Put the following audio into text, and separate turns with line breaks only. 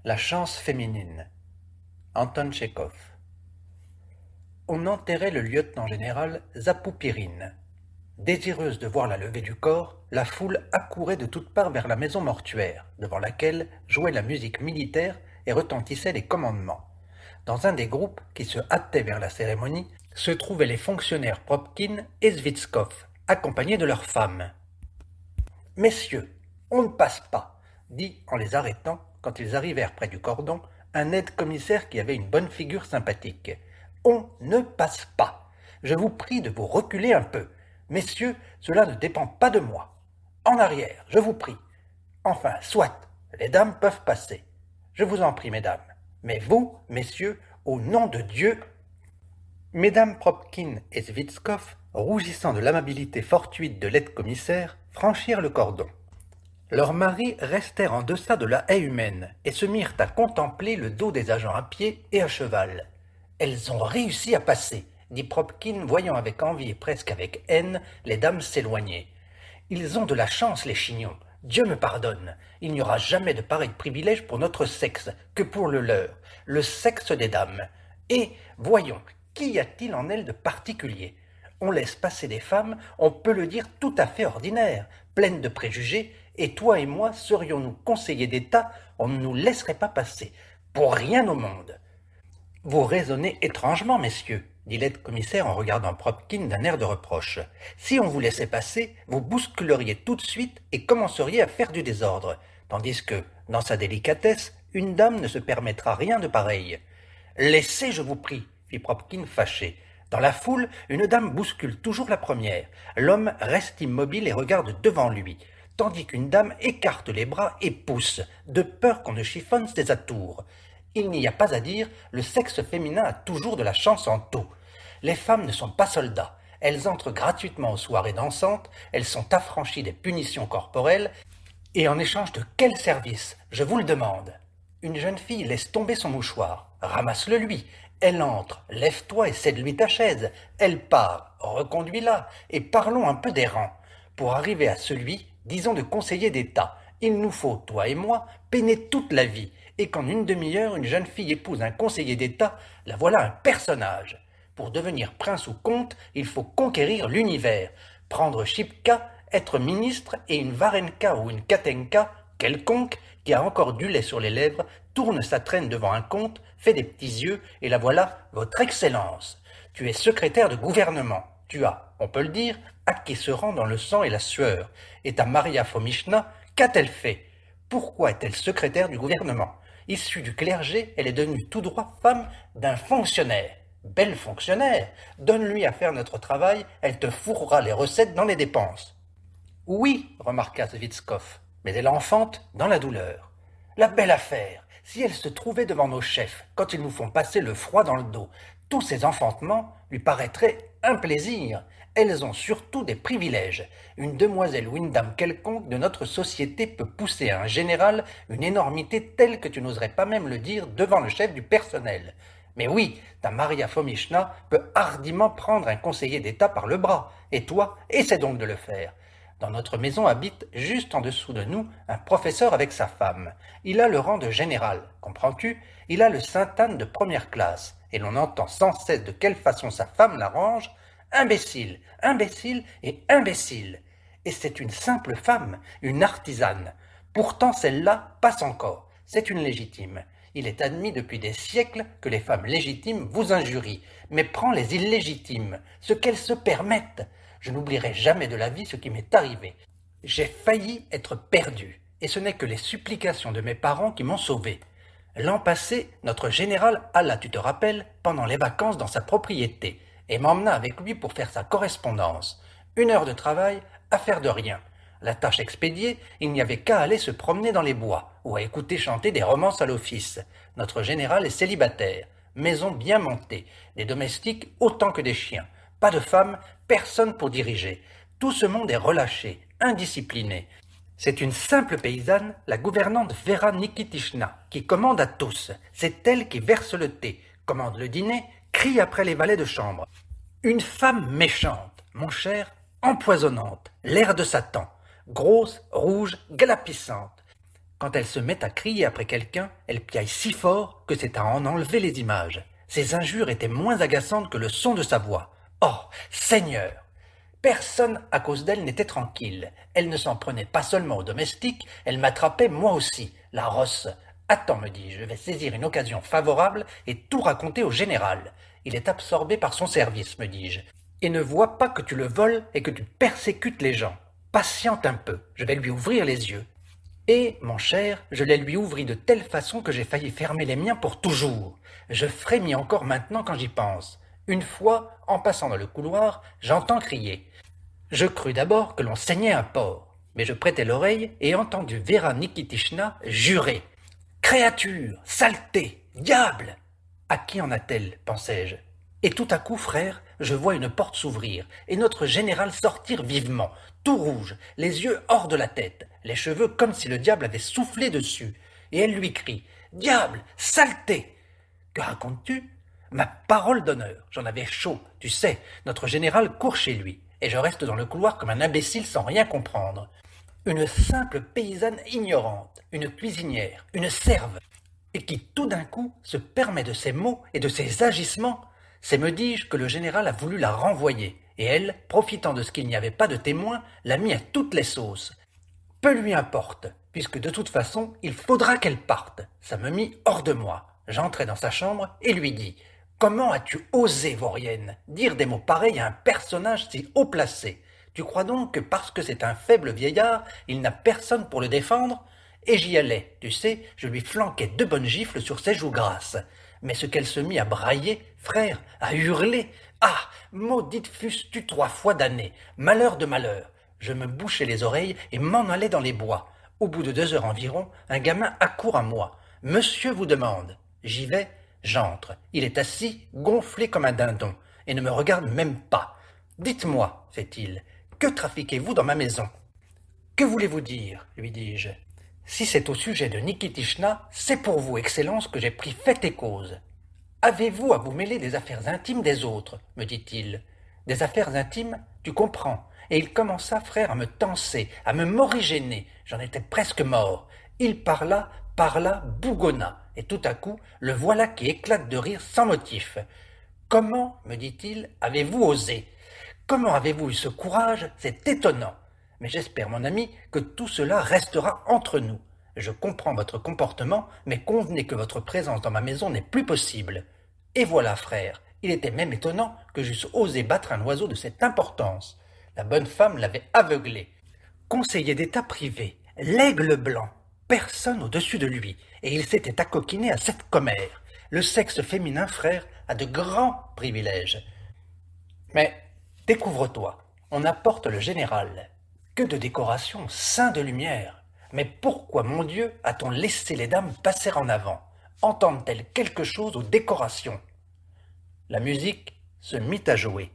La chance féminine. Anton Tchekhov. On enterrait le lieutenant-général Zapoupirine. Désireuse de voir la levée du corps, la foule accourait de toutes parts vers la maison mortuaire, devant laquelle jouait la musique militaire et retentissaient les commandements. Dans un des groupes qui se hâtait vers la cérémonie, se trouvaient les fonctionnaires Propkin et Zvitskov, accompagnés de leurs femmes. « Messieurs, on ne passe pas », dit en les arrêtant, quand ils arrivèrent près du cordon, un aide-commissaire qui avait une bonne figure sympathique. « On ne passe pas. Je vous prie de vous reculer un peu. Messieurs, cela ne dépend pas de moi. En arrière, je vous prie. Enfin, soit, les dames peuvent passer. Je vous en prie, mesdames. Mais vous, messieurs, au nom de Dieu... » Mesdames Propkin et Zvitskov, rougissant de l'amabilité fortuite de l'aide-commissaire, franchirent le cordon. Leurs maris restèrent en deçà de la haie humaine et se mirent à contempler le dos des agents à pied et à cheval. « Elles ont réussi à passer », dit Propkin, voyant avec envie et presque avec haine les dames s'éloigner. « Ils ont de la chance, les chignons. Dieu me pardonne. Il n'y aura jamais de pareil privilège pour notre sexe que pour le leur, le sexe des dames. Et, voyons, qu'y a-t-il en elles de particulier ? On laisse passer des femmes, on peut le dire, tout à fait ordinaires, pleines de préjugés, et toi et moi serions-nous conseillers d'État, on ne nous laisserait pas passer, pour rien au monde. » « Vous raisonnez étrangement, messieurs, » dit l'aide-commissaire en regardant Propkin d'un air de reproche. « Si on vous laissait passer, vous bousculeriez tout de suite et commenceriez à faire du désordre, tandis que, dans sa délicatesse, une dame ne se permettra rien de pareil. »« Laissez, je vous prie, » fit Propkin fâché. Dans la foule, une dame bouscule toujours la première. L'homme reste immobile et regarde devant lui, tandis qu'une dame écarte les bras et pousse, de peur qu'on ne chiffonne ses atours. Il n'y a pas à dire, le sexe féminin a toujours de la chance en tout. Les femmes ne sont pas soldats. Elles entrent gratuitement aux soirées dansantes, elles sont affranchies des punitions corporelles, et en échange de quel service, je vous le demande? Une jeune fille laisse tomber son mouchoir, ramasse-le lui, elle entre, lève-toi et cède-lui ta chaise, elle part, reconduis-la, et parlons un peu des rangs. Pour arriver à celui, disons de conseiller d'État, il nous faut, toi et moi, peiner toute la vie, et qu'en une demi-heure, une jeune fille épouse un conseiller d'État, la voilà un personnage. Pour devenir prince ou comte, il faut conquérir l'univers, prendre Chipka, être ministre, et une Varenka ou une Katenka, quelconque, qui a encore du lait sur les lèvres, tourne sa traîne devant un comte, fait des petits yeux, et la voilà, votre excellence. Tu es secrétaire de gouvernement. Tu as, on peut le dire, acquis ce rang dans le sang et la sueur. Et ta Maria Fomichna, qu'a-t-elle fait? Pourquoi est-elle secrétaire du gouvernement? Issue du clergé, elle est devenue tout droit femme d'un fonctionnaire. Belle fonctionnaire, donne-lui à faire notre travail, elle te fourrera les recettes dans les dépenses. Oui, remarqua Zvitskov, mais elle enfante dans la douleur. La belle affaire, si elle se trouvait devant nos chefs, quand ils nous font passer le froid dans le dos, tous ces enfantements lui paraîtraient un plaisir. Elles ont surtout des privilèges. Une demoiselle ou une dame quelconque de notre société peut pousser à un général une énormité telle que tu n'oserais pas même le dire devant le chef du personnel. Mais oui, ta Maria Fomichna peut hardiment prendre un conseiller d'État par le bras, et toi, essaie donc de le faire. Dans notre maison habite, juste en dessous de nous, un professeur avec sa femme. Il a le rang de général, comprends-tu? Il a le Sainte-Anne de première classe, et l'on entend sans cesse de quelle façon sa femme l'arrange. Imbécile, imbécile et imbécile. Et c'est une simple femme, une artisane. Pourtant celle-là passe encore, c'est une légitime. Il est admis depuis des siècles que les femmes légitimes vous injurient, mais prends les illégitimes, ce qu'elles se permettent. Je n'oublierai jamais de la vie ce qui m'est arrivé. J'ai failli être perdu, et ce n'est que les supplications de mes parents qui m'ont sauvé. L'an passé, notre général alla, tu te rappelles, pendant les vacances dans sa propriété, et m'emmena avec lui pour faire sa correspondance. 1 heure de travail, affaire de rien. La tâche expédiée, il n'y avait qu'à aller se promener dans les bois, ou à écouter chanter des romances à l'office. Notre général est célibataire, maison bien montée, des domestiques autant que des chiens. Pas de femmes, personne pour diriger. Tout ce monde est relâché, indiscipliné. C'est une simple paysanne, la gouvernante Vera Nikitishna, qui commande à tous. C'est elle qui verse le thé, commande le dîner, crie après les valets de chambre. Une femme méchante, mon cher, empoisonnante, l'air de Satan, grosse, rouge, glapissante. Quand elle se met à crier après quelqu'un, elle piaille si fort que c'est à en enlever les images. Ses injures étaient moins agaçantes que le son de sa voix. Oh, Seigneur! Personne à cause d'elle n'était tranquille. Elle ne s'en prenait pas seulement aux domestiques, elle m'attrapait moi aussi, la rosse. Attends, me dis-je, je vais saisir une occasion favorable et tout raconter au général. Il est absorbé par son service, me dis-je, et ne voit pas que tu le voles et que tu persécutes les gens. Patiente un peu, je vais lui ouvrir les yeux. Et, mon cher, je les lui ouvris de telle façon que j'ai failli fermer les miens pour toujours. Je frémis encore maintenant quand j'y pense. Une fois, en passant dans le couloir, j'entends crier. Je crus d'abord que l'on saignait un porc, mais je prêtai l'oreille et entendu Vera Nikitishna jurer. Créature, saleté, diable! À qui en a-t-elle, pensai-je. Et tout à coup, frère, je vois une porte s'ouvrir, et notre général sortir vivement, tout rouge, les yeux hors de la tête, les cheveux comme si le diable avait soufflé dessus. Et elle lui crie. Diable, saleté! Que racontes-tu? Ma parole d'honneur, j'en avais chaud, tu sais, notre général court chez lui, et je reste dans le couloir comme un imbécile sans rien comprendre. Une simple paysanne ignorante, une cuisinière, une serve, et qui tout d'un coup se permet de ses mots et de ses agissements. C'est, me dis-je, que le général a voulu la renvoyer, et elle, profitant de ce qu'il n'y avait pas de témoin, l'a mis à toutes les sauces. Peu lui importe, puisque de toute façon, il faudra qu'elle parte. Ça me mit hors de moi. J'entrai dans sa chambre et lui dis « Comment as-tu osé, vaurienne, dire des mots pareils à un personnage si haut placé? Tu crois donc que parce que c'est un faible vieillard, il n'a personne pour le défendre ?» Et j'y allais, tu sais, je lui flanquais 2 bonnes gifles sur ses joues grasses. Mais ce qu'elle se mit à brailler, frère, à hurler, ah, maudite fusses-tu 3 fois damnée, malheur de malheur. Je me bouchai les oreilles et m'en allai dans les bois. Au bout de 2 heures environ, un gamin accourt à moi. Monsieur vous demande. J'y vais, j'entre. Il est assis, gonflé comme un dindon, et ne me regarde même pas. Dites-moi, fait-il, que trafiquez-vous dans ma maison? Que voulez-vous dire? Lui dis-je. Si c'est au sujet de Nikitishna, c'est pour vous, Excellence, que j'ai pris fait et cause. Avez-vous à vous mêler des affaires intimes des autres? Me dit-il. Des affaires intimes? Tu comprends. Et il commença, frère, à me tancer, à me morigéner. J'en étais presque mort. Il parla, bougonna, et tout à coup, le voilà qui éclate de rire sans motif. Comment, me dit-il, avez-vous osé? Comment avez-vous eu ce courage? C'est étonnant. Mais j'espère, mon ami, que tout cela restera entre nous. Je comprends votre comportement, mais convenez que votre présence dans ma maison n'est plus possible. Et voilà, frère, il était même étonnant que j'eusse osé battre un oiseau de cette importance. La bonne femme l'avait aveuglé. Conseiller d'état privé, l'aigle blanc, personne au-dessus de lui, et il s'était accoquiné à cette commère. Le sexe féminin, frère, a de grands privilèges. Mais, découvre-toi, on apporte le général. Que de décorations, saints de lumière! Mais pourquoi, mon Dieu, a-t-on laissé les dames passer en avant? Entendent-elles quelque chose aux décorations? La musique se mit à jouer.